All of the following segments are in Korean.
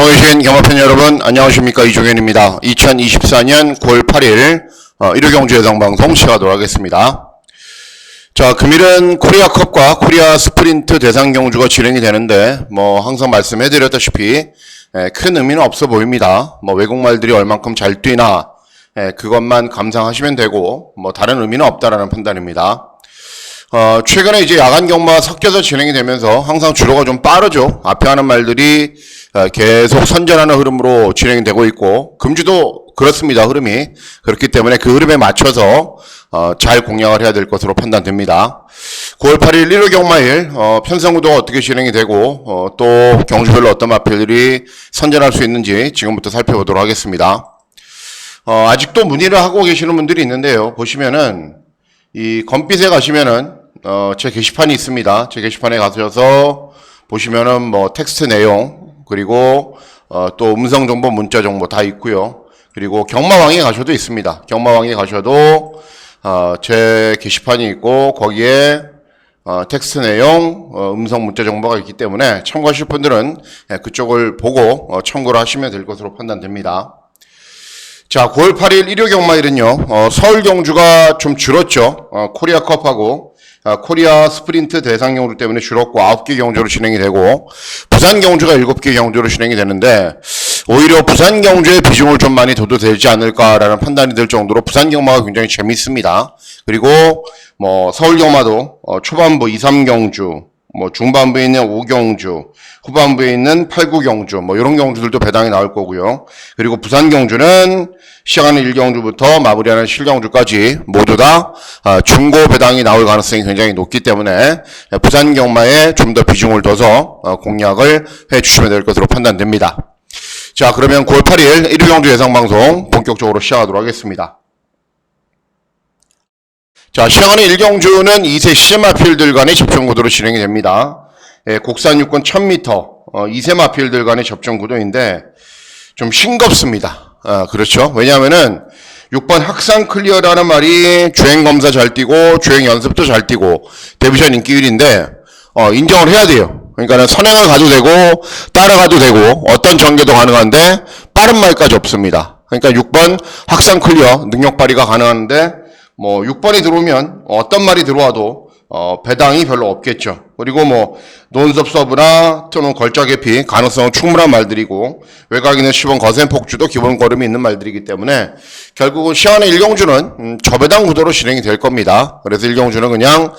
방송에 계신 경마팬 여러분 안녕하십니까, 이종현입니다. 2024년 9월 8일 일요경주 예상방송 시작하도록 하겠습니다. 자, 금일은 코리아컵과 코리아 스프린트 대상 경주가 진행이 되는데 항상 말씀해드렸다시피 큰 의미는 없어 보입니다. 외국말들이 얼만큼 잘 뛰나 그것만 감상하시면 되고 다른 의미는 없다라는 판단입니다. 최근에 이제 야간 경마가 섞여서 진행이 되면서 항상 주로가 좀 빠르죠. 앞에 하는 말들이 계속 선전하는 흐름으로 진행이 되고 있고, 금주도 그렇습니다. 흐름이. 그렇기 때문에 그 흐름에 맞춰서 잘 공략을 해야 될 것으로 판단됩니다. 9월 8일 일요 경마일 편성구도가 어떻게 진행이 되고 또 경주별로 어떤 마필들이 선전할 수 있는지 지금부터 살펴보도록 하겠습니다. 아직도 문의를 하고 계시는 분들이 있는데요. 보시면은 이 검빛에 가시면은 제 게시판이 있습니다. 제 게시판에 가셔서 보시면은 텍스트 내용, 그리고 또 음성 정보, 문자 정보 다 있고요. 그리고 경마왕에 가셔도 있습니다. 경마왕에 가셔도 제 게시판이 있고 거기에 텍스트 내용, 음성 문자 정보가 있기 때문에 참고하실 분들은 그쪽을 보고 참고를 하시면 될 것으로 판단됩니다. 자, 9월 8일 일요 경마일은요, 서울 경주가 좀 줄었죠. 코리아컵하고 코리아 스프린트 대상 경주 때문에 줄었고 9개 경주로 진행이 되고, 부산 경주가 7개 경주로 진행이 되는데, 오히려 부산 경주의 비중을 좀 많이 둬도 되지 않을까라는 판단이 들 정도로 부산 경마가 굉장히 재밌습니다. 그리고 서울 경마도 초반부 2, 3경주, 중반부에 있는 5경주, 후반부에 있는 8, 9경주, 이런 경주들도 배당이 나올 거고요. 그리고 부산 경주는 시작하는 1경주부터 마무리하는 7경주까지 모두 다 중고 배당이 나올 가능성이 굉장히 높기 때문에 부산 경마에 좀 더 비중을 둬서 공략을 해 주시면 될 것으로 판단됩니다. 자, 그러면 9월 8일 일요 경주 예상방송 본격적으로 시작하도록 하겠습니다. 자, 시작하는 1경주는 2세 시제마필들 간의 접전구도로 진행이 됩니다. 곡산 6권 1000m, 2세 마필들 간의 접전구도인데 좀 싱겁습니다. 그렇죠. 왜냐하면은 6번 학상 클리어라는 말이 주행검사 잘 뛰고 주행연습도 잘 뛰고 데뷔션 인기 1위인데 인정을 해야 돼요. 그러니까 선행을 가도 되고 따라가도 되고 어떤 전개도 가능한데 빠른 말까지 없습니다. 그러니까 6번 학상 클리어 능력 발휘가 가능한데 6번이 들어오면 어떤 말이 들어와도 배당이 별로 없겠죠. 그리고 논섭 서브나 또는 걸작 개피 가능성은 충분한 말들이고, 외곽이는 10번 거센 폭주도 기본 걸음이 있는 말들이기 때문에 결국은 시간의 1경주는 저배당 구도로 진행이 될 겁니다. 그래서 1경주는 그냥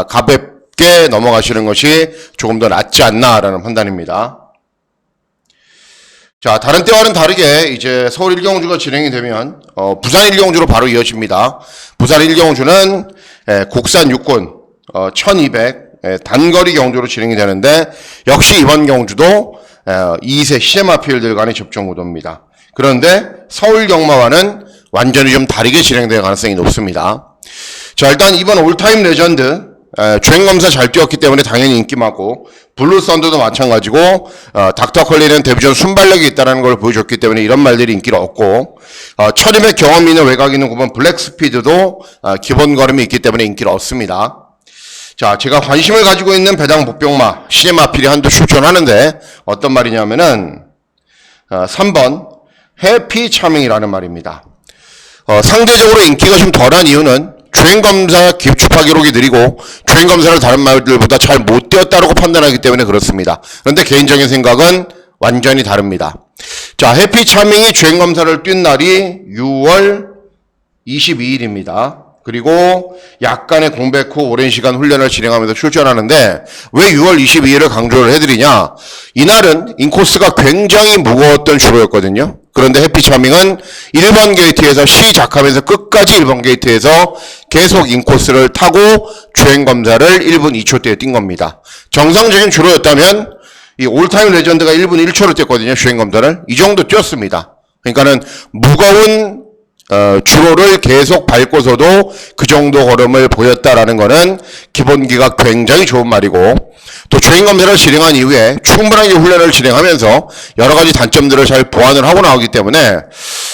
가볍게 넘어가시는 것이 조금 더 낫지 않나라는 판단입니다. 자, 다른 때와는 다르게 이제 서울 1경주가 진행이 되면 부산 1경주로 바로 이어집니다. 부산 1경주는 곡산 6군 1200 단거리 경주로 진행이 되는데, 역시 이번 경주도 2세 시제마필들 간의 접전구도입니다. 그런데 서울 경마와는 완전히 좀 다르게 진행될 가능성이 높습니다. 자, 일단 이번 올타임 레전드 주행검사 잘 뛰었기 때문에 당연히 인기 많고, 블루 썬더도 마찬가지고 닥터 컬리는 데뷔전 순발력이 있다는 걸 보여줬기 때문에 이런 말들이 인기를 얻고, 1200 경험이 있는 외곽이 있는 9번 블랙 스피드도 기본 걸음이 있기 때문에 인기를 얻습니다. 자, 제가 관심을 가지고 있는 배당 복병마 시제마필이 한두 출전하는데 어떤 말이냐면은 3번 해피 차밍이라는 말입니다. 상대적으로 인기가 좀 덜한 이유는 주행검사 기축파 기록이 느리고 주행검사를 다른 말들보다 잘 못 뛰었다고 판단하기 때문에 그렇습니다. 그런데 개인적인 생각은 완전히 다릅니다. 자, 해피 차밍이 주행검사를 뛴 날이 6월 22일입니다. 그리고 약간의 공백 후 오랜 시간 훈련을 진행하면서 출전하는데, 왜 6월 22일을 강조를 해드리냐, 이날은 인코스가 굉장히 무거웠던 주로였거든요. 그런데 해피차밍은 1번 게이트에서 시작하면서 끝까지 1번 게이트에서 계속 인코스를 타고 주행검사를 1분 2초대에 뛴 겁니다. 정상적인 주로였다면 이 올타임 레전드가 1분 1초를 뛰었거든요. 주행검사를 이 정도 뛰었습니다. 그러니까는 무거운 주로를 계속 밟고서도 그 정도 걸음을 보였다라는 거는 기본기가 굉장히 좋은 말이고, 또 주행검사를 진행한 이후에 충분하게 훈련을 진행하면서 여러 가지 단점들을 잘 보완을 하고 나오기 때문에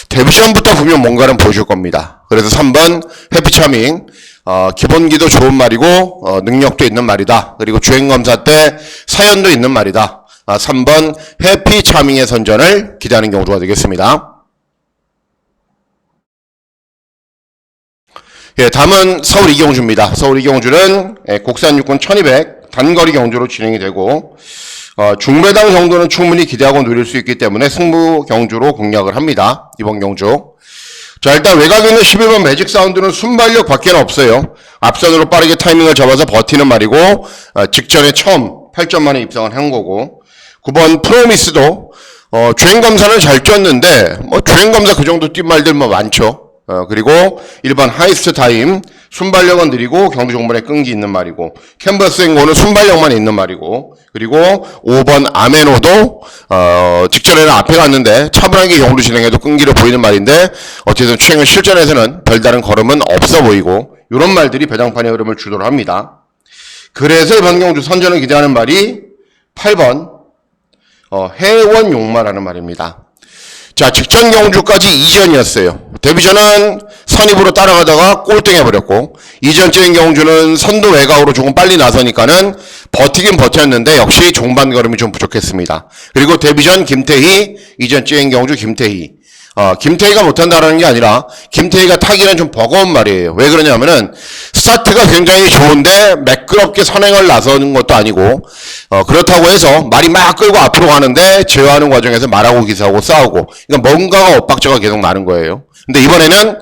데뷔전부터 분명 뭔가는 보여줄 겁니다. 그래서 3번 해피차밍 기본기도 좋은 말이고 능력도 있는 말이다. 그리고 주행검사 때 사연도 있는 말이다. 3번 해피 차밍의 선전을 기대하는 경주가 되겠습니다. 예, 다음은 서울 이경주입니다. 서울 이경주는 국산 육군 1200 단거리 경주로 진행이 되고 중배당 정도는 충분히 기대하고 누릴 수 있기 때문에 승부 경주로 공략을 합니다. 이번 경주. 자, 일단 외곽에 있는 11번 매직 사운드는 순발력 밖에 없어요. 앞선으로 빠르게 타이밍을 잡아서 버티는 말이고 직전에 처음 8점 만에 입성을 한 거고 9번 프로미스도 주행검사는 잘 뛰었는데 주행검사 그 정도 뛴 말들 많죠. 그리고 1번 하이스트 타임 순발력은 느리고 경주 종반에 끈기 있는 말이고 캔버스 앵고는 순발력만 있는 말이고 그리고 5번 아메노도 직전에는 앞에 갔는데 차분하게 경주 진행해도 끈기를 보이는 말인데 어쨌든 최근 실전에서는 별다른 걸음은 없어 보이고 이런 말들이 배당판의 흐름을 주도를 합니다. 그래서 이번 경주 선전을 기대하는 말이 8번 해원 용마라는 말입니다. 자, 직전 경주까지 2전이었어요. 데뷔전은 선입으로 따라가다가 꼴등해버렸고 2전째인 경주는 선두 외곽으로 조금 빨리 나서니까는 버티긴 버텼는데 역시 종반 걸음이 좀 부족했습니다. 그리고 데뷔전 김태희, 2전째인 경주 김태희. 김태희가 못한다는 게 아니라 김태희가 타기는 좀 버거운 말이에요. 왜 그러냐면은 스타트가 굉장히 좋은데 매끄럽게 선행을 나서는 것도 아니고 그렇다고 해서 말이 막 끌고 앞으로 가는데 제어하는 과정에서 말하고 기사하고 싸우고 그러니까 뭔가가 엇박자가 계속 나는 거예요. 근데 이번에는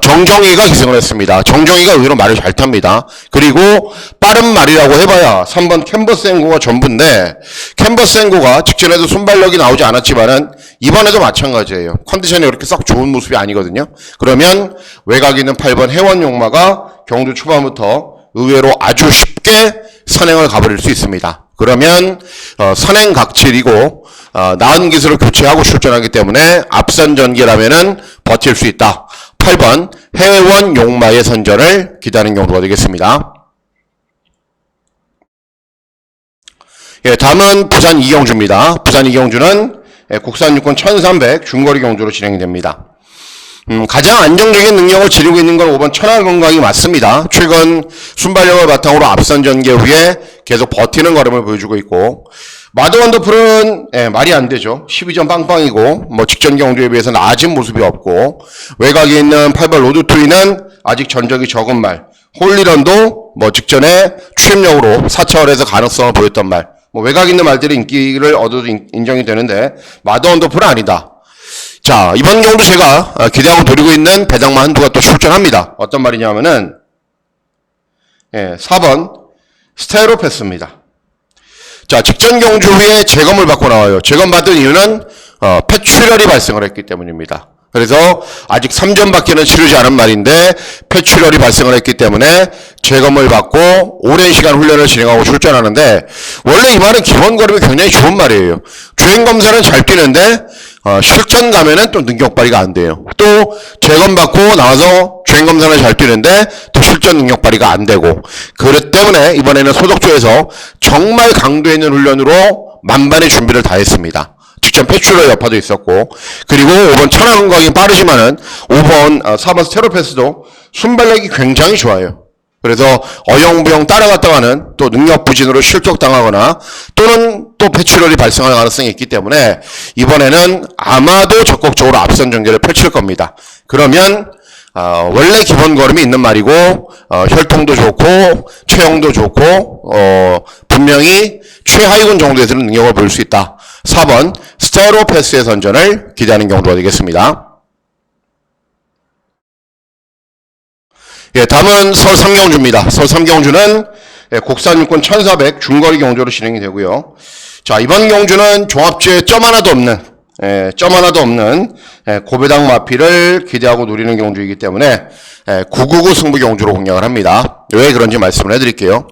정정희가 기승을 했습니다. 정정희가 의외로 말을 잘 탑니다. 그리고 빠른 말이라고 해봐야 3번 캔버스 앵고가 전부인데 캔버스 앵고가 직전에도 순발력이 나오지 않았지만은 이번에도 마찬가지예요. 컨디션이 그렇게 썩 좋은 모습이 아니거든요. 그러면 외곽에 있는 8번 해원 용마가 경주 초반부터 의외로 아주 쉽게 선행을 가버릴 수 있습니다. 그러면 선행 각칠이고 나은 기술을 교체하고 출전하기 때문에 앞선 전개라면은 버틸 수 있다. 8번 해원 용마의 선전을 기대하는 경우가 되겠습니다. 예, 다음은 부산 이경주입니다. 부산 이경주는 국산 육군 1300 중거리 경주로 진행이 됩니다. 가장 안정적인 능력을 지니고 있는 건 5번 천안건강이 맞습니다. 최근 순발력을 바탕으로 앞선 전개 후에 계속 버티는 걸음을 보여주고 있고 마드원더풀은 말이 안 되죠. 12점 빵빵이고 직전 경주에 비해서 나아진 모습이 없고 외곽에 있는 8번 로드투이는 아직 전적이 적은 말 홀리런도 직전에 추임력으로 4차원에서 가능성을 보였던 말 외곽에 있는 말들이 인기를 얻어도 인정이 되는데 마드원더풀은 아니다. 자, 이번 경주 제가 기대하고 노리고 있는 배당만 한두가 또 출전합니다. 어떤 말이냐면은 4번 스테로패스입니다. 자, 직전 경주 후에 재검을 받고 나와요. 재검 받은 이유는 폐출혈이 발생을 했기 때문입니다. 그래서 아직 3전밖에는 치르지 않은 말인데 폐출혈이 발생을 했기 때문에 재검을 받고 오랜 시간 훈련을 진행하고 출전하는데 원래 이 말은 기본 걸음이 굉장히 좋은 말이에요. 주행검사는 잘 뛰는데 실전 가면은 또 능력 발휘가 안 돼요. 또 재검 받고 나와서 주행검사는 잘 뛰는데 또 실전 능력 발휘가 안 되고 그렇기 때문에 이번에는 소독조에서 정말 강도 있는 훈련으로 만반의 준비를 다 했습니다. 직전 폐출혈 여파도 있었고 그리고 5번 천안건강이 빠르지만은 4번 스테로패스도 순발력이 굉장히 좋아요. 그래서 어영부영 따라갔다가는 또 능력 부진으로 실격당하거나 또는 또 폐출혈이 발생할 가능성이 있기 때문에 이번에는 아마도 적극적으로 앞선 전개를 펼칠 겁니다. 그러면 원래 기본 걸음이 있는 말이고 혈통도 좋고 체형도 좋고 분명히 최하위군 정도에서는 능력을 보일 수 있다. 4번 스테로패스의 선전을 기대하는 경우가 되겠습니다. 예, 다음은 서울 삼경주입니다. 서울 삼경주는 국산 육군 1400 중거리 경주로 진행이 되고요. 자, 이번 경주는 종합주에 점 하나도 없는 고배당 마피를 기대하고 노리는 경주이기 때문에 999 승부 경주로 공략을 합니다. 왜 그런지 말씀을 해드릴게요.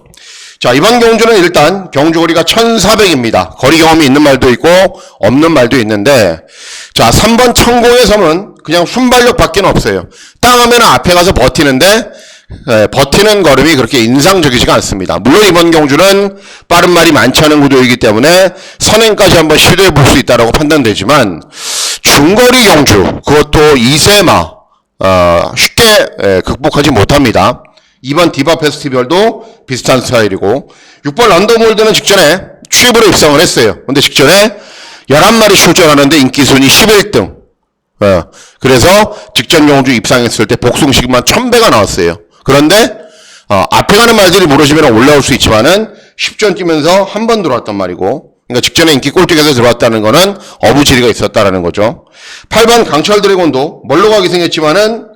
자, 이번 경주는 일단 경주거리가 1400입니다. 거리 경험이 있는 말도 있고 없는 말도 있는데 자, 3번 천공의 섬은 그냥 순발력밖에 없어요. 땅 하면 앞에 가서 버티는데 버티는 걸음이 그렇게 인상적이지가 않습니다. 물론 이번 경주는 빠른 말이 많지 않은 구도이기 때문에 선행까지 한번 시도해 볼 수 있다고 판단되지만 중거리 경주 그것도 2세마 쉽게 극복하지 못합니다. 2번 디바 페스티벌도 비슷한 스타일이고 6번 런던몰드는 직전에 취입으로 입성을 했어요. 근데 직전에 11마리 출전하는데 인기순위 11등. 그래서 직전 경주 입상했을 때 복숭식만 1000배가 나왔어요. 그런데 앞에 가는 말들이 모르시면 올라올 수 있지만은 10전 뛰면서 한 번 들어왔단 말이고, 그러니까 직전에 인기 꼴등에서 들어왔다는 거는 어부지리가 있었다라는 거죠. 8번 강철 드래곤도 멀로가 기승했지만은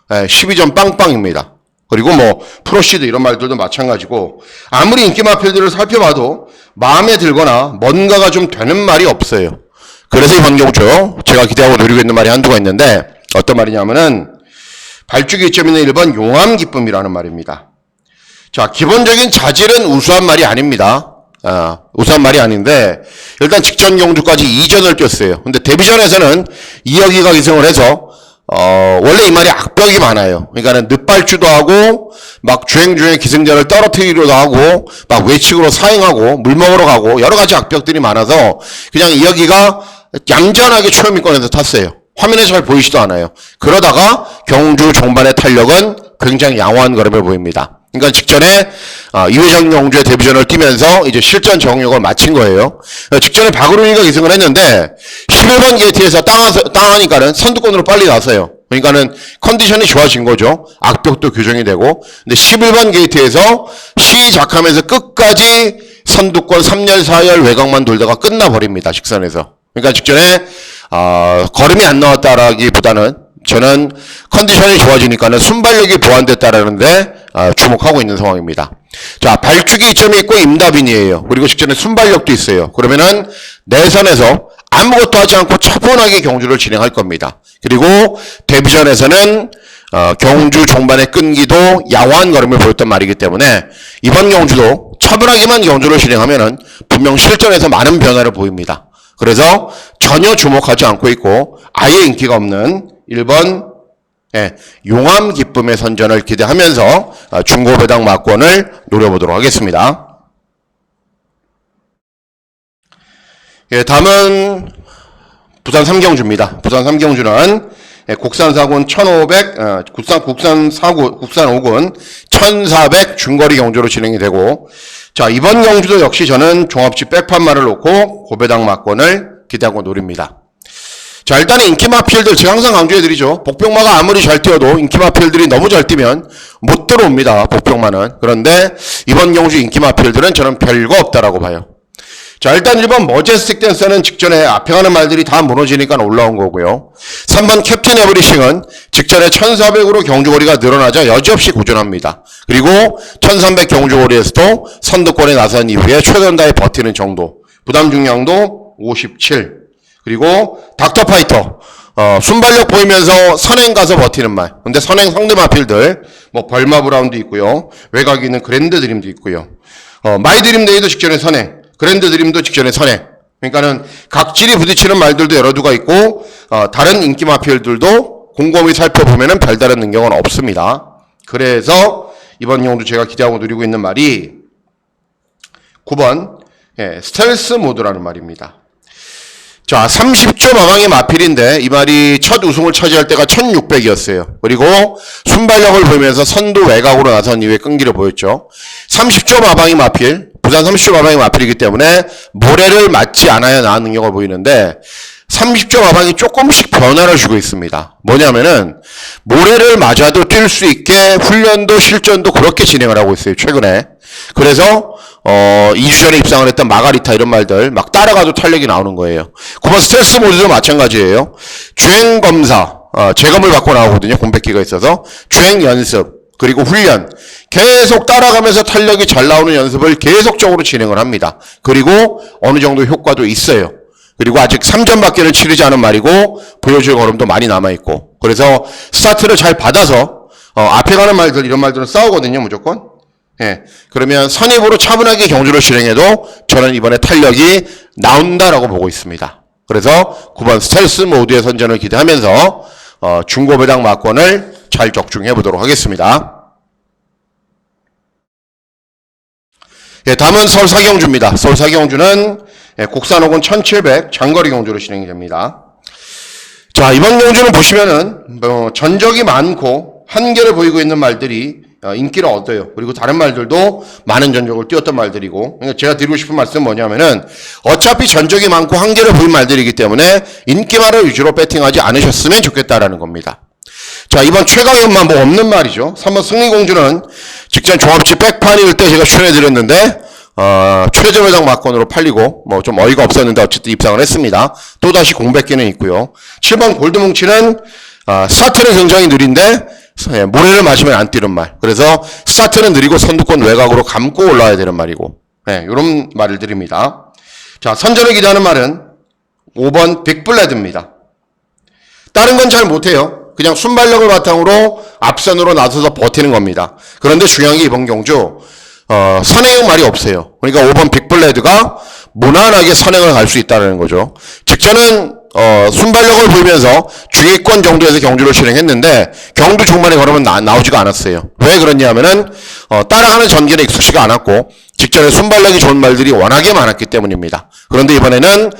12점 빵빵입니다. 그리고 뭐 프로시드 이런 말들도 마찬가지고, 아무리 인기 마필들을 살펴봐도 마음에 들거나 뭔가가 좀 되는 말이 없어요. 그래서 이번 경주 제가 기대하고 노리고 있는 말이 한두가 있는데, 어떤 말이냐면은 발주기 이점 있는 1번 용암 기쁨이라는 말입니다. 자, 기본적인 자질은 우수한 말이 아닙니다. 우수한 말이 아닌데, 일단 직전 경주까지 2전을 뛰었어요. 근데 데뷔전에서는 이혁이가 기승을 해서 원래 이 말이 악벽이 많아요. 그러니까는 늦발주도 하고, 막 주행중에 기승전을 떨어뜨리기도 하고, 막 외측으로 사행하고, 물 먹으러 가고, 여러 가지 악벽들이 많아서, 그냥 이혁이가 얌전하게 초연미권에서 탔어요. 화면에 잘 보이지도 않아요. 그러다가 경주 종반의 탄력은 굉장히 양호한 걸음을 보입니다. 그러니까 직전에 2회전 경주의 데뷔전을 뛰면서 이제 실전 적응력을 마친 거예요. 직전에 박으로니가 기승을 했는데 11번 게이트에서 땅하니까는 선두권으로 빨리 나서요. 그러니까는 컨디션이 좋아진 거죠. 악벽도 교정이 되고. 근데 11번 게이트에서 시작하면서 끝까지 선두권 3열 4열 외곽만 돌다가 끝나버립니다. 직선에서. 그러니까 직전에 걸음이 안 나왔다라기보다는 저는 컨디션이 좋아지니까는 순발력이 보완됐다라는데 주목하고 있는 상황입니다. 자, 발주기 이점이 있고 임다빈이에요. 그리고 직전에 순발력도 있어요. 그러면은 내선에서 아무것도 하지 않고 차분하게 경주를 진행할 겁니다. 그리고 데뷔전에서는 경주 종반의 끈기도 양호한 걸음을 보였던 말이기 때문에 이번 경주도 차분하게만 경주를 진행하면은 분명 실전에서 많은 변화를 보입니다. 그래서 전혀 주목하지 않고 있고 아예 인기가 없는 1번 용암 기쁨의 선전을 기대하면서 중고배당 막권을 노려보도록 하겠습니다. 다음은 부산 3경주입니다. 부산 3경주는 국산 4군 1500, 국산 5군 1400 중거리 경주로 진행이 되고, 자, 이번 경주도 역시 저는 종합집 백판만을 놓고 고배당 막권을 기대하고 노립니다. 자, 일단은 인기 마필들, 제가 항상 강조해드리죠. 복병마가 아무리 잘 뛰어도 인기 마필들이 너무 잘 뛰면 못 들어옵니다. 복병마는. 그런데 이번 경주 인기 마필들은 저는 별거 없다라고 봐요. 자, 일단 1번 머제스틱 댄서는 직전에 앞에 가는 말들이 다 무너지니까 올라온 거고요. 3번 캡틴 에브리싱은 직전에 1400으로 경주거리가 늘어나자 여지없이 고전합니다. 그리고 1300 경주거리에서도 선두권에 나선 이후에 최선다에 버티는 정도. 부담 중량도 57. 그리고 닥터파이터. 순발력 보이면서 선행 가서 버티는 말. 근데 선행 상대 마필들, 뭐 벌마 브라운도 있고요. 외곽에 있는 그랜드 드림도 있고요. 마이 드림 데이도 직전에 선행. 그랜드 드림도 직전에 선행. 그러니까는 각질이 부딪히는 말들도 여러 두가 있고, 다른 인기 마필들도 곰곰이 살펴보면은 별다른 능력은 없습니다. 그래서 이번 경주 제가 기대하고 누리고 있는 말이 9번 스텔스 모드라는 말입니다. 자, 30조 마방의 마필인데 이 말이 첫 우승을 차지할 때가 1600이었어요. 그리고 순발력을 보이면서 선두 외곽으로 나선 이후에 끈기를 보였죠. 30조 마방의 마필, 부산 30조 마방의 마필이기 때문에 모래를 맞지 않아야 나은 능력을 보이는데 30조 마방이 조금씩 변화를 주고 있습니다. 뭐냐면은 모래를 맞아도 뛸 수 있게 훈련도 실전도 그렇게 진행을 하고 있어요. 최근에. 그래서 2주 전에 입상을 했던 마가리타 이런 말들 막 따라가도 탄력이 나오는 거예요. 9번 스트레스 모드도 마찬가지예요. 주행 검사, 재검을 받고 나오거든요. 공백기가 있어서. 주행 연습, 그리고 훈련. 계속 따라가면서 탄력이 잘 나오는 연습을 계속적으로 진행을 합니다. 그리고 어느 정도 효과도 있어요. 그리고 아직 3전밖에는 치르지 않은 말이고 보여줄 걸음도 많이 남아있고. 그래서 스타트를 잘 받아서 앞에 가는 말들 이런 말들은 싸우거든요. 무조건. 그러면 선입으로 차분하게 경주를 진행해도 저는 이번에 탄력이 나온다라고 보고 있습니다. 그래서 9번 스텔스 모드의 선전을 기대하면서 중고배당 막권을 잘 적중해 보도록 하겠습니다. 다음은 서울 사경주입니다. 서울 사경주는 국산 5군 1700 장거리 경주로 진행이 됩니다. 자, 이번 경주는 보시면은 전적이 많고 한계를 보이고 있는 말들이 인기를 얻어요. 그리고 다른 말들도 많은 전적을 띄웠던 말들이고, 그러니까 제가 드리고 싶은 말씀은 뭐냐면은 어차피 전적이 많고 한계를 보인 말들이기 때문에 인기만을 위주로 배팅하지 않으셨으면 좋겠다라는 겁니다. 자, 이번 최강현만 뭐 없는 말이죠. 3번 승리공주는 직전 종합집 백판일 때 제가 추천해드렸는데 최저배당 막권으로 팔리고 뭐 좀 어이가 없었는데 어쨌든 입상을 했습니다. 또다시 공백기는 있고요. 7번 골드뭉치는 스타트는 굉장히 느린데 모래를 마시면 안 뛰는 말. 그래서 스타트는 느리고 선두권 외곽으로 감고 올라와야 되는 말이고, 이런 말을 드립니다. 자, 선전을 기대하는 말은 5번 빅블레드입니다. 다른 건 잘 못해요. 그냥 순발력을 바탕으로 앞선으로 나서서 버티는 겁니다. 그런데 중요한 게 이번 경주 선행형 말이 없어요. 그러니까 5번 빅블레드가 무난하게 선행을 갈 수 있다는 거죠. 직전은 순발력을 보이면서 중위권 정도에서 경주를 진행했는데 경주 중반에 걸으면 나오지가 않았어요. 왜 그러냐면은 따라가는 전개에 익숙치가 않았고 직전에 순발력이 좋은 말들이 워낙에 많았기 때문입니다. 그런데 이번에는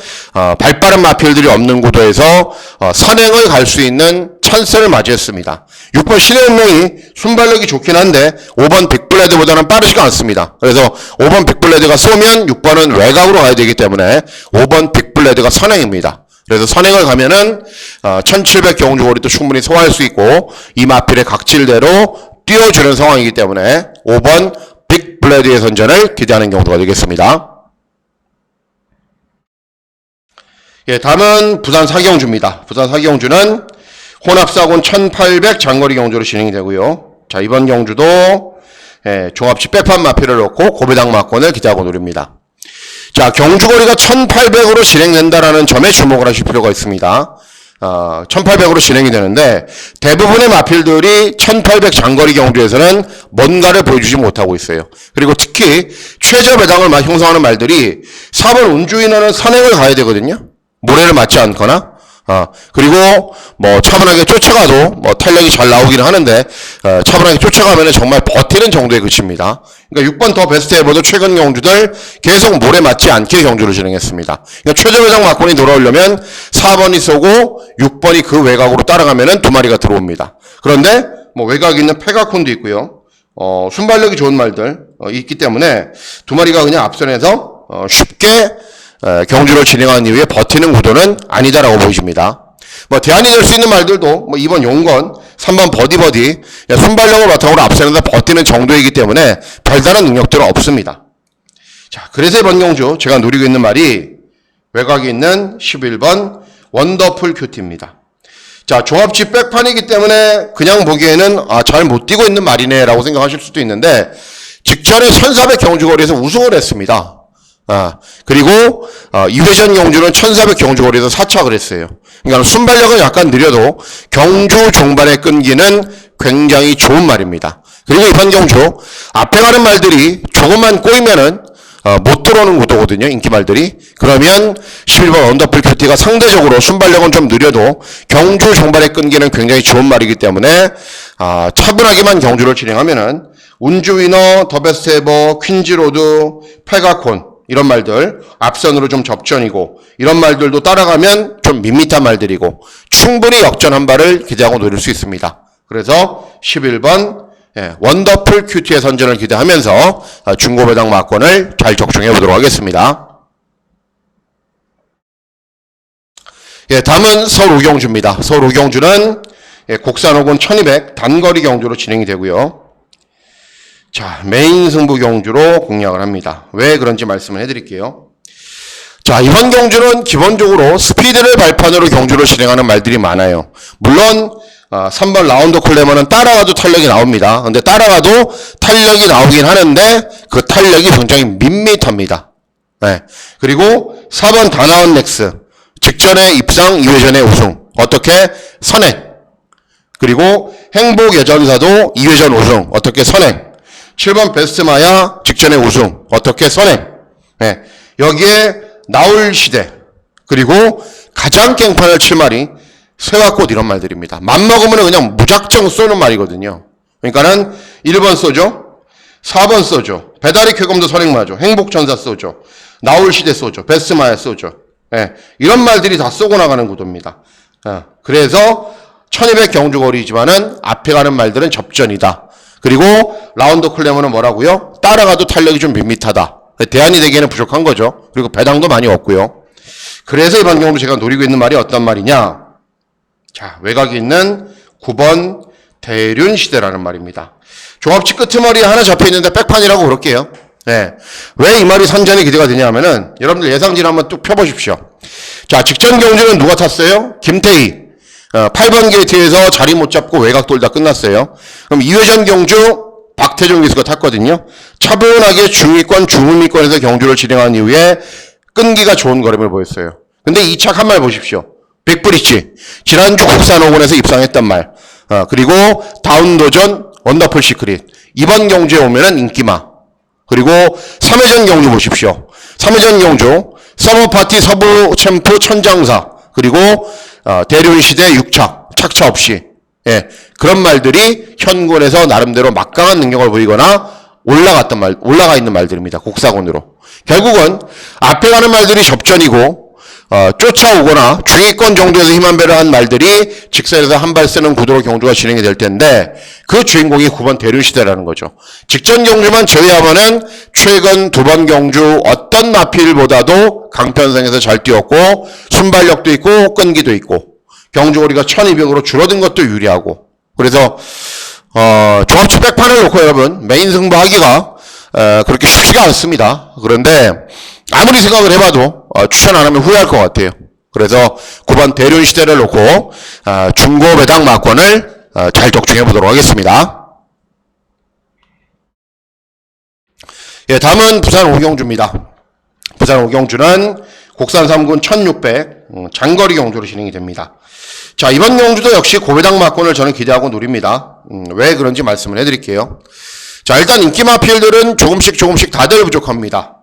발빠른 마필들이 없는 구도에서 선행을 갈 수 있는 찬스를 맞이했습니다. 6번 신의 운명이 순발력이 좋긴 한데 5번 빅블레드보다는 빠르지가 않습니다. 그래서 5번 빅블레드가 쏘면 6번은 외곽으로 가야 되기 때문에 5번 빅블레드가 선행입니다. 그래서 선행을 가면은 1700 경주거리도 충분히 소화할 수 있고 이 마필의 각질대로 뛰어주는 상황이기 때문에 5번 빅블레드의 선전을 기대하는 경우가 되겠습니다. 예, 다음은 부산 사기경주입니다. 부산 사기경주는 혼합사곤 1800 장거리 경주로 진행이 되고요. 자, 이번 경주도 종합치 백판 마필을 넣고 고배당 막권을 기대하고 노립니다. 자, 경주거리가 1800으로 진행된다라는 점에 주목을 하실 필요가 있습니다. 1800으로 진행이 되는데 대부분의 마필들이 1800 장거리 경주에서는 뭔가를 보여주지 못하고 있어요. 그리고 특히 최저 배당을 형성하는 말들이 4번 운주인어는 선행을 가야 되거든요. 모래를 맞지 않거나 그리고 뭐 차분하게 쫓아가도 뭐 탄력이 잘 나오기는 하는데 차분하게 쫓아가면 정말 버티는 정도에 그칩니다. 그러니까 6번 더 베스트 에버도 최근 경주들 계속 모래 맞지 않게 경주를 진행했습니다. 그러니까 최저 배당 막권이 돌아오려면 4번이 쏘고 6번이 그 외곽으로 따라가면은 두 마리가 들어옵니다. 그런데 뭐 외곽에 있는 페가콘도 있고요. 순발력이 좋은 말들 있기 때문에 두 마리가 그냥 앞선에서 쉽게 경주를 진행한 이후에 버티는 구도는 아니다라고 보여집니다. 뭐 대안이 될 수 있는 말들도 뭐 2번 용건, 3번 버디버디, 순발력을 바탕으로 앞서면서 버티는 정도이기 때문에 별다른 능력들은 없습니다. 자, 그래서 이번 경주 제가 노리고 있는 말이 외곽에 있는 11번 원더풀 큐티입니다. 자, 종합치 백판이기 때문에 그냥 보기에는 잘 못 뛰고 있는 말이네 라고 생각하실 수도 있는데 직전에 1400 경주거리에서 우승을 했습니다. 그리고 2회전 경주는 1400 경주거리에서 4착을 했어요. 그러니까 순발력은 약간 느려도 경주 종반에 끈기는 굉장히 좋은 말입니다. 그리고 이번 경주 앞에 가는 말들이 조금만 꼬이면은 못 들어오는 구도거든요. 인기 말들이. 그러면 11번 원더풀 큐티가 상대적으로 순발력은 좀 느려도 경주 종반에 끈기는 굉장히 좋은 말이기 때문에 차분하게만 경주를 진행하면은 운주위너, 더베스트에버, 퀸즈로드, 페가콘 이런 말들 앞선으로 좀 접전이고 이런 말들도 따라가면 좀 밋밋한 말들이고 충분히 역전 한 발을 기대하고 노릴 수 있습니다. 그래서 11번 원더풀 큐티의 선전을 기대하면서 중고배당 막권을 잘 적중해 보도록 하겠습니다. 예, 다음은 서울 우경주입니다. 서울 우경주는 곡산호군 1200 단거리 경주로 진행이 되고요. 자, 메인 승부 경주로 공략을 합니다. 왜 그런지 말씀을 해드릴게요. 자, 이번 경주는 기본적으로 스피드를 발판으로 경주를 진행하는 말들이 많아요. 물론 3번 라운드 클레머는 따라가도 탄력이 나옵니다. 근데 따라가도 탄력이 나오긴 하는데 그 탄력이 굉장히 밋밋합니다. 네. 그리고 4번 다나온 넥스 직전에 입상 2회전에 우승 어떻게? 선행. 그리고 행복 여전사도 2회전 우승 어떻게? 선행. 7번 베스트마야 직전에 우승 어떻게? 선행. 네. 여기에 나올 시대 그리고 가장 깽판을 칠 말이 쇠와꽃 이런 말들입니다. 맘먹으면 그냥 무작정 쏘는 말이거든요. 그러니까는 1번 쏘죠. 4번 쏘죠. 배다리 쾌검도 선행마죠. 행복전사 쏘죠. 나올 시대 쏘죠. 베스트마야 쏘죠. 네. 이런 말들이 다 쏘고 나가는 구도입니다. 그래서 1200 경주거리지만은 앞에 가는 말들은 접전이다. 그리고 라운드 클레머는 뭐라고요? 따라가도 탄력이 좀 밋밋하다. 대안이 되기에는 부족한 거죠. 그리고 배당도 많이 없고요. 그래서 이번 경우도 제가 노리고 있는 말이 어떤 말이냐? 자, 외곽에 있는 9번 대륜시대라는 말입니다. 종합치 끄트머리에 하나 잡혀있는데 백판이라고 그럴게요. 네. 왜 이 말이 선전이 기대가 되냐 하면은 여러분들 예상진 한번 뚝 펴보십시오. 자, 직전 경주는 누가 탔어요? 김태희. 8번 게이트에서 자리 못 잡고 외곽 돌다 끝났어요. 그럼 2회전 경주 박태종 기수가 탔거든요. 차분하게 중위권, 중후미권에서 경주를 진행한 이후에 끈기가 좋은 걸음을 보였어요. 근데 이 차 한 말 보십시오. 빅브릿지. 지난주 국산호군에서 입상했단 말. 그리고 다운도전 원더풀 시크릿. 이번 경주에 오면은 인기마. 그리고 3회전 경주 보십시오. 3회전 경주 서머파티 서부 챔프 천장사. 그리고 대륜시대 6차. 착차 없이. 예, 그런 말들이 현군에서 나름대로 막강한 능력을 보이거나 올라가 있는 말들입니다. 곡사군으로. 결국은 앞에 가는 말들이 접전이고 쫓아오거나 중위권 정도에서 힘 한 배를 한 말들이 직선에서 한 발 쓰는 구도로 경주가 진행이 될 텐데 그 주인공이 9번 대륜시대라는 거죠. 직전 경주만 제외하면은 최근 2번 경주 어떤 마필보다도 강편성에서 잘 뛰었고 순발력도 있고 끈기도 있고 경주거리가 1200으로 줄어든 것도 유리하고 그래서 종합치 백판을 놓고 여러분 메인 승부하기가 그렇게 쉽지가 않습니다. 그런데 아무리 생각을 해봐도 추천 안 하면 후회할 것 같아요. 그래서 9번 대륜시대를 놓고 중고 배당 막권을 잘 적중해 보도록 하겠습니다. 예, 다음은 부산 오경주입니다. 부산 오경주는 곡산 3군 1600 장거리 경주로 진행이 됩니다. 자, 이번 경주도 역시 고배당 막권을 저는 기대하고 노립니다. 왜 그런지 말씀을 해드릴게요. 자, 일단 인기 마필들은 조금씩 다들 부족합니다.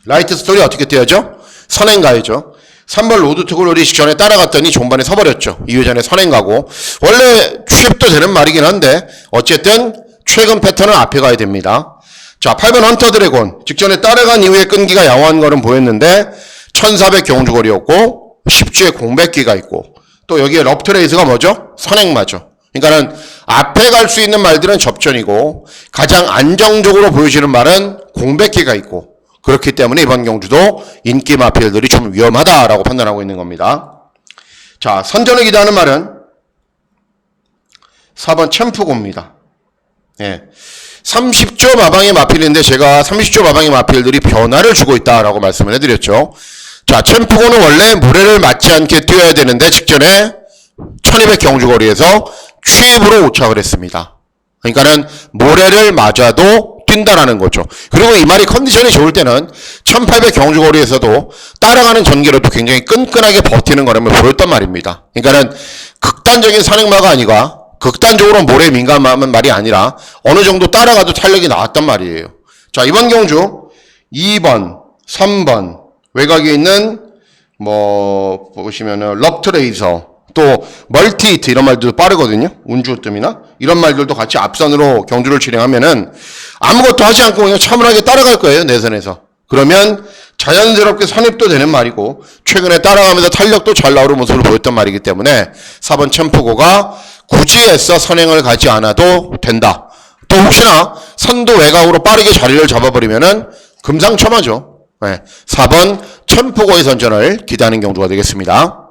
라이트 스토리 어떻게 뛰어야죠? 선행 가야죠. 3번 로드 투 글로리 직전에 따라갔더니 종반에 서버렸죠. 2회전에 선행 가고 원래 취입도 되는 말이긴 한데 어쨌든 최근 패턴은 앞에 가야 됩니다. 자, 8번 헌터 드래곤 직전에 따라간 이후에 끈기가 양호한 거는 보였는데 1400 경주거리였고 10주에 공백기가 있고 또 여기에 럽트레이스가 뭐죠? 선행마죠. 그러니까는 앞에 갈 수 있는 말들은 접전이고 가장 안정적으로 보여지는 말은 공백기가 있고 그렇기 때문에 이번 경주도 인기 마필들이 좀 위험하다라고 판단하고 있는 겁니다. 자, 선전을 기대하는 말은 4번 챔프고입니다. 예. 30조 마방의 마필인데 제가 30조 마방의 마필들이 변화를 주고 있다라고 말씀을 해드렸죠. 자, 챔프고는 원래 무례를 맞지 않게 뛰어야 되는데 직전에 1200 경주거리에서 취입으로 오착을 했습니다. 그러니까는 모래를 맞아도 뛴다라는 거죠. 그리고 이 말이 컨디션이 좋을 때는 1800 경주거리에서도 따라가는 전개로도 굉장히 끈끈하게 버티는 거라면 보였단 말입니다. 그러니까는 극단적인 산행마가 아니라 극단적으로 모래에 민감한 말이 아니라 어느 정도 따라가도 탄력이 나왔단 말이에요. 자, 이번 경주 2번, 3번 외곽에 있는 보시면은 럽트레이서 또 멀티히트 이런 말들도 빠르거든요. 운주뜸이나 이런 말들도 같이 앞선으로 경주를 진행하면은 아무것도 하지 않고 그냥 차분하게 따라갈 거예요. 내선에서. 그러면 자연스럽게 선입도 되는 말이고 최근에 따라가면서 탄력도 잘 나오는 모습을 보였던 말이기 때문에 4번 챔프고가 굳이 애써 선행을 가지 않아도 된다. 또 혹시나 선도 외곽으로 빠르게 자리를 잡아버리면은 금상첨화죠. 네, 4번 챔프고의 선전을 기대하는 경주가 되겠습니다.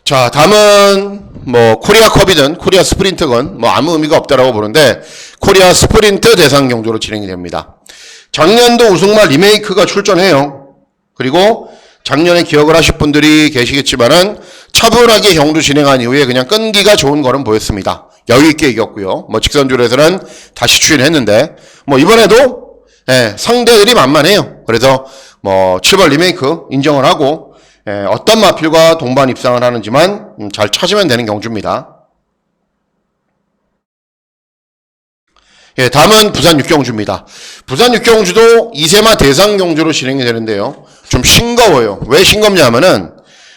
자, 다음은 코리아컵이든 코리아 스프린트건 아무 의미가 없다라고 보는데 코리아 스프린트 대상 경주로 진행이 됩니다. 작년도 우승마 리메이크가 출전해요. 그리고 작년에 기억을 하실 분들이 계시겠지만은 차분하게 경주 진행한 이후에 그냥 끈기가 좋은 거는 보였습니다. 여유있게 이겼고요. 직선주로에서는 다시 추진했는데 이번에도 상대들이 만만해요. 그래서 7번 리메이크 인정을 하고 어떤 마필과 동반 입상을 하는지만 잘 찾으면 되는 경주입니다. 예, 다음은 부산 육경주입니다. 부산 육경주도 2세마 대상 경주로 진행이 되는데요. 좀 싱거워요. 왜 싱겁냐면은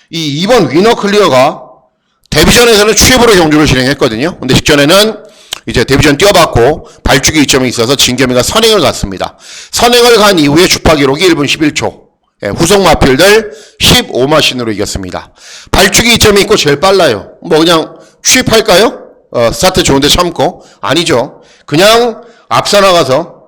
이 2번 위너 클리어가 데뷔전에서는 취입으로 경주를 진행했거든요. 근데 직전에는 이제 데뷔전 뛰어봤고 발주기 이점이 있어서 진겸이가 선행을 갔습니다. 선행을 간 이후에 주파 기록이 1분 11초. 후속 마필들 15마신으로 이겼습니다. 발주기 이점이 있고 제일 빨라요. 그냥 취입할까요? 스타트 좋은데 참고? 아니죠. 그냥 앞서 나가서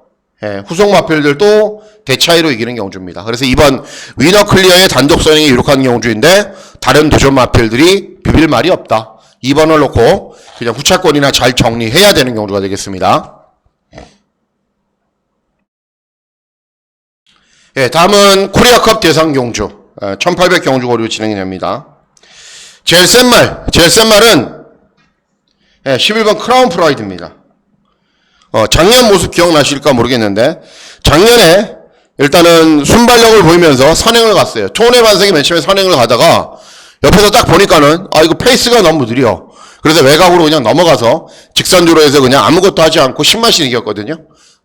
후속 마필들도 대차이로 이기는 경주입니다. 그래서 이번 위너 클리어의 단독 선행이 유력한 경주인데 다른 도전 마필들이 비빌 말이 없다. 2번을 놓고 그냥 후차권이나 잘 정리해야 되는 경주가 되겠습니다. 다음은 코리아컵 대상 경주 1800 경주 거리로 진행이 됩니다. 제일 센 말은 11번 크라운 프라이드입니다. 작년 모습 기억나실까 모르겠는데 작년에 일단은 순발력을 보이면서 선행을 갔어요. 톤의 반석이 맨 처음에 선행을 가다가 옆에서 딱 보니까는 이거 페이스가 너무 느려. 그래서 외곽으로 그냥 넘어가서 직선주로 해서 그냥 아무것도 하지 않고 10마신 이겼거든요.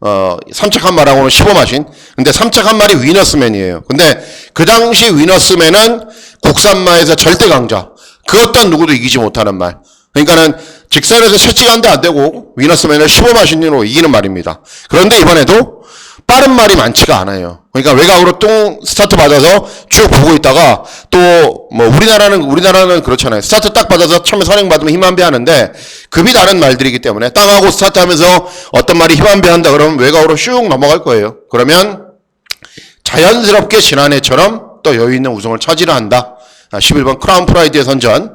3착 한 마리하고는 15마신. 근데 3착 한 마리 위너스맨이에요. 근데 그 당시 위너스맨은 국산마에서 절대 강자. 그 어떤 누구도 이기지 못하는 말. 그러니까는 직선에서 채찍한데 안 되고 위너스맨을 15마신으로 이기는 말입니다. 그런데 이번에도 빠른 말이 많지가 않아요. 그러니까 외곽으로 뚱 스타트 받아서 쭉 보고 있다가 또 뭐 우리나라는 그렇잖아요. 스타트 딱 받아서 처음에 선행 받으면 힘 한 배 하는데 급이 다른 말들이기 때문에 땅하고 스타트하면서 어떤 말이 힘 한 배 한다 그러면 외곽으로 슉 넘어갈 거예요. 그러면 자연스럽게 지난해처럼 또 여유 있는 우승을 차지를 한다. 11번 크라운 프라이드의 선전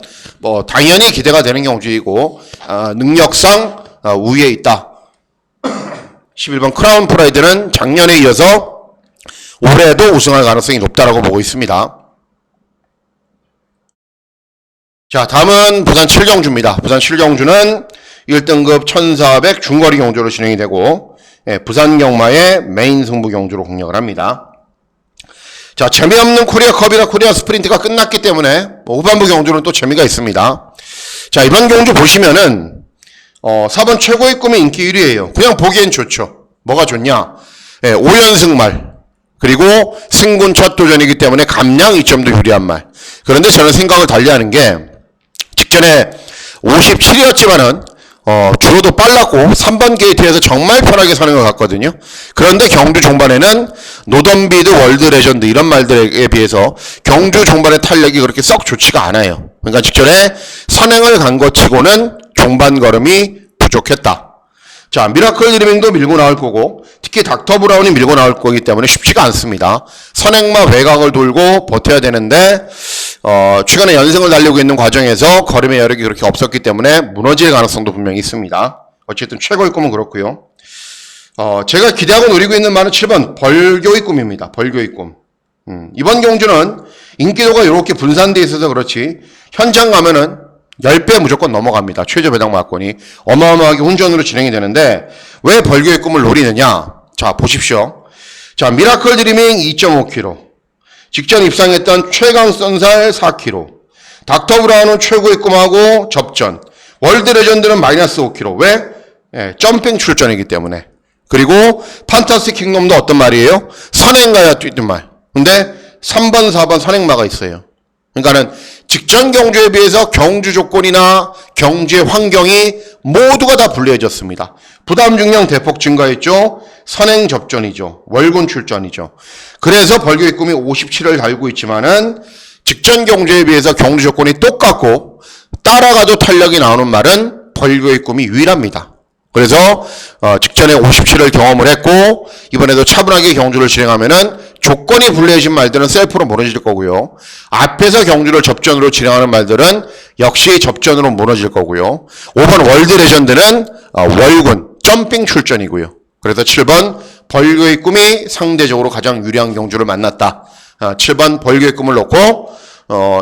당연히 기대가 되는 경주이고 능력상 우위에 있다. 11번 크라운 프라이드는 작년에 이어서 올해도 우승할 가능성이 높다라고 보고 있습니다. 자, 다음은 부산 7경주입니다. 부산 7경주는 1등급 1400 중거리 경주로 진행이 되고 부산 경마의 메인 승부 경주로 공략을 합니다. 자, 재미없는 코리아컵이나 코리아 스프린트가 끝났기 때문에 후반부 경주는 또 재미가 있습니다. 자, 이번 경주 보시면은 4번 최고의 꿈이 인기 1위예요. 그냥 보기엔 좋죠. 뭐가 좋냐? 5연승 말. 그리고 승군 첫 도전이기 때문에 감량 2점도 유리한 말. 그런데 저는 생각을 달리하는 게 직전에 57이었지만은 주로도 빨랐고 3번 게이트에서 정말 편하게 선행을 갔거든요. 그런데 경주 종반에는 노던비드 월드 레전드 이런 말들에 비해서 경주 종반의 탄력이 그렇게 썩 좋지가 않아요. 그러니까 직전에 선행을 간 것 치고는 종반 걸음이 부족했다. 자, 미라클 드리밍도 밀고 나올 거고 특히 닥터 브라운이 밀고 나올 거기 때문에 쉽지가 않습니다. 선행마 외곽을 돌고 버텨야 되는데 최근에 연승을 달리고 있는 과정에서 걸음의 여력이 그렇게 없었기 때문에 무너질 가능성도 분명히 있습니다. 어쨌든 최고의 꿈은 그렇고요. 제가 기대하고 노리고 있는 말은 7번 벌교의 꿈입니다. 벌교의 꿈. 이번 경주는 인기도가 이렇게 분산되어 있어서 그렇지 현장 가면은 10배 무조건 넘어갑니다. 최저 배당 마건이 어마어마하게 혼전으로 진행이 되는데 왜 벌교의 꿈을 노리느냐? 자, 보십시오. 자, 미라클 드리밍 2.5kg. 직전 입상했던 최강 썬살 4kg. 닥터 브라운은 최고의 꿈하고 접전. 월드 레전드는 마이너스 5kg. 왜? 점핑 출전이기 때문에. 그리고 판타스틱 킹덤도 어떤 말이에요? 선행가야 뛰는 말. 근데 3번, 4번 선행마가 있어요. 그러니까는 직전 경주에 비해서 경주 조건이나 경주의 환경이 모두가 다 불리해졌습니다. 부담 중량 대폭 증가했죠. 선행 접전이죠. 월군 출전이죠. 그래서 벌교의 꿈이 57을 달고 있지만은 직전 경주에 비해서 경주 조건이 똑같고 따라가도 탄력이 나오는 말은 벌교의 꿈이 유일합니다. 그래서 직전에 57을 경험을 했고 이번에도 차분하게 경주를 진행하면은 조건이 불리해진 말들은 셀프로 무너질 거고요. 앞에서 경주를 접전으로 진행하는 말들은 역시 접전으로 무너질 거고요. 5번 월드 레전드는 월군 점핑 출전이고요. 그래서 7번 벌교의 꿈이 상대적으로 가장 유리한 경주를 만났다. 7번 벌교의 꿈을 놓고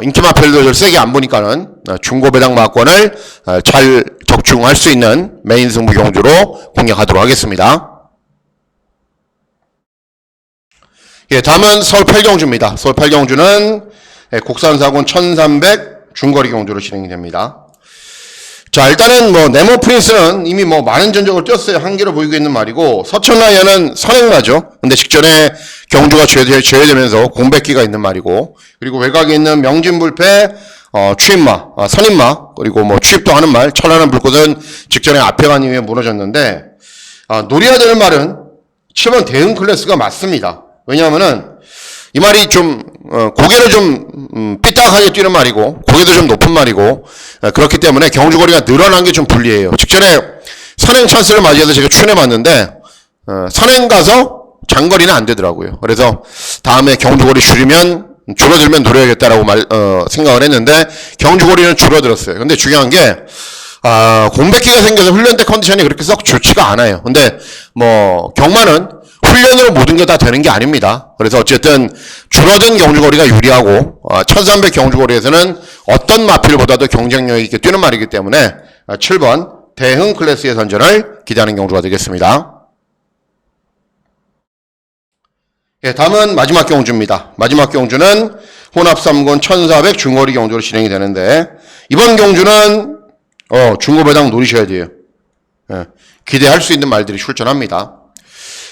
인기마펠도 세게 안 보니까는 중고배당 마권을 잘 적중할 수 있는 메인 승부 경주로 공략하도록 하겠습니다. 다음은 서울 8경주입니다. 서울 8경주는 국산사군 1300 중거리 경주로 진행이 됩니다. 자, 일단은 네모 프린스는 이미 많은 전적을 뛰었어요. 한계로 보이고 있는 말이고, 서천라이언은 선행마죠. 근데 직전에 경주가 제외되면서 공백기가 있는 말이고, 그리고 외곽에 있는 명진불패, 추임마, 선임마, 그리고 추입도 하는 말, 천하는 불꽃은 직전에 앞에 간 이후에 무너졌는데, 노려야 되는 말은 7번 대응 클래스가 맞습니다. 왜냐하면은, 이 말이 좀, 고개를 좀 삐딱하게 뛰는 말이고 고개도 좀 높은 말이고 그렇기 때문에 경주거리가 늘어난 게 좀 불리해요. 직전에 선행 찬스를 맞이해서 제가 추천해봤는데 선행 가서 장거리는 안 되더라고요. 그래서 다음에 경주거리 줄어들면 노려야겠다라고 생각을 했는데 경주거리는 줄어들었어요. 근데 중요한 게 공백기가 생겨서 훈련 때 컨디션이 그렇게 썩 좋지가 않아요. 근데 뭐 경마는 훈련으로 모든 게 다 되는 게 아닙니다. 그래서 어쨌든 줄어든 경주거리가 유리하고 1300 경주거리에서는 어떤 마필보다도 경쟁력 있게 뛰는 말이기 때문에 7번 대흥 클래스의 선전을 기대하는 경주가 되겠습니다. 예, 다음은 마지막 경주입니다. 마지막 경주는 혼합 3군 1400 중거리 경주로 진행이 되는데 이번 경주는 중고 배당 노리셔야 돼요. 예, 기대할 수 있는 말들이 출전합니다.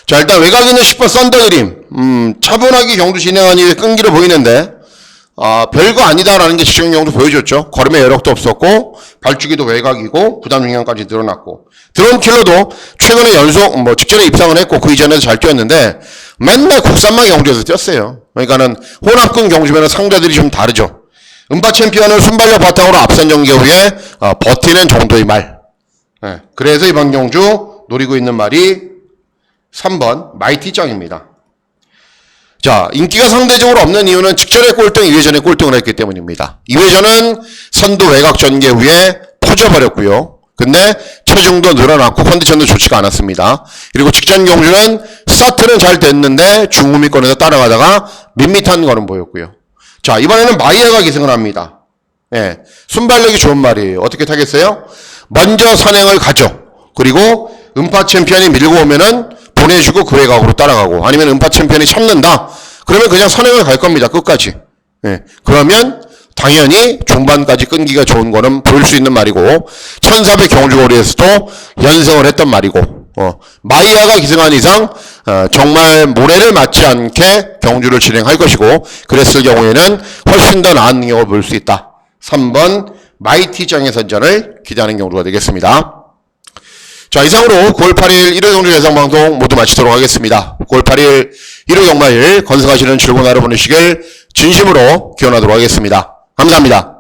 자, 일단 외곽 있는 10번 썬더그림 차분하게 경주 진행하니 끈기를 보이는데 별거 아니다라는 게 직전 경주 보여줬죠. 걸음의 여력도 없었고 발주기도 외곽이고 부담 중량까지 늘어났고 드론킬러도 최근에 연속 직전에 입상을 했고 그 이전에도 잘 뛰었는데 맨날 국산만 경주에서 뛰었어요. 그러니까는 혼합군 경주면은 상대들이 좀 다르죠. 음파 챔피언을 순발력 바탕으로 앞선 전개 후에 버티는 정도의 말. 네, 그래서 이번 경주 노리고 있는 말이 3번 마이티짱입니다. 자, 인기가 상대적으로 없는 이유는 직전에 꼴등, 2회전에 꼴등을 했기 때문입니다. 2회전은 선두 외곽 전개 후에 퍼져버렸고요. 근데 체중도 늘어났고 컨디션도 좋지가 않았습니다. 그리고 직전 경주는 스타트는 잘 됐는데 중후미권에서 따라가다가 밋밋한 거는 보였고요. 자, 이번에는 마이야가 기승을 합니다. 예, 순발력이 좋은 말이에요. 어떻게 타겠어요? 먼저 선행을 가죠. 그리고 음파 챔피언이 밀고 오면은 보내주고 그 외곽으로 따라가고 아니면 음파 챔피언이 참는다. 그러면 그냥 선행을 갈 겁니다. 끝까지. 예, 그러면 당연히 중반까지 끈기가 좋은 거는 보일 수 있는 말이고 1400 경주거리에서도 연승을 했던 말이고 마이야가 기승한 이상 정말 모래를 맞지 않게 경주를 진행할 것이고 그랬을 경우에는 훨씬 더 나은 능력을 보일 수 있다. 3번 마이티장의 선전을 기대하는 경주가 되겠습니다. 자, 이상으로 9월 8일 1회 경주 예상방송 모두 마치도록 하겠습니다. 9월 8일 1회 경마일 건승하시는 즐거운 하루 보내시길 진심으로 기원하도록 하겠습니다. 감사합니다.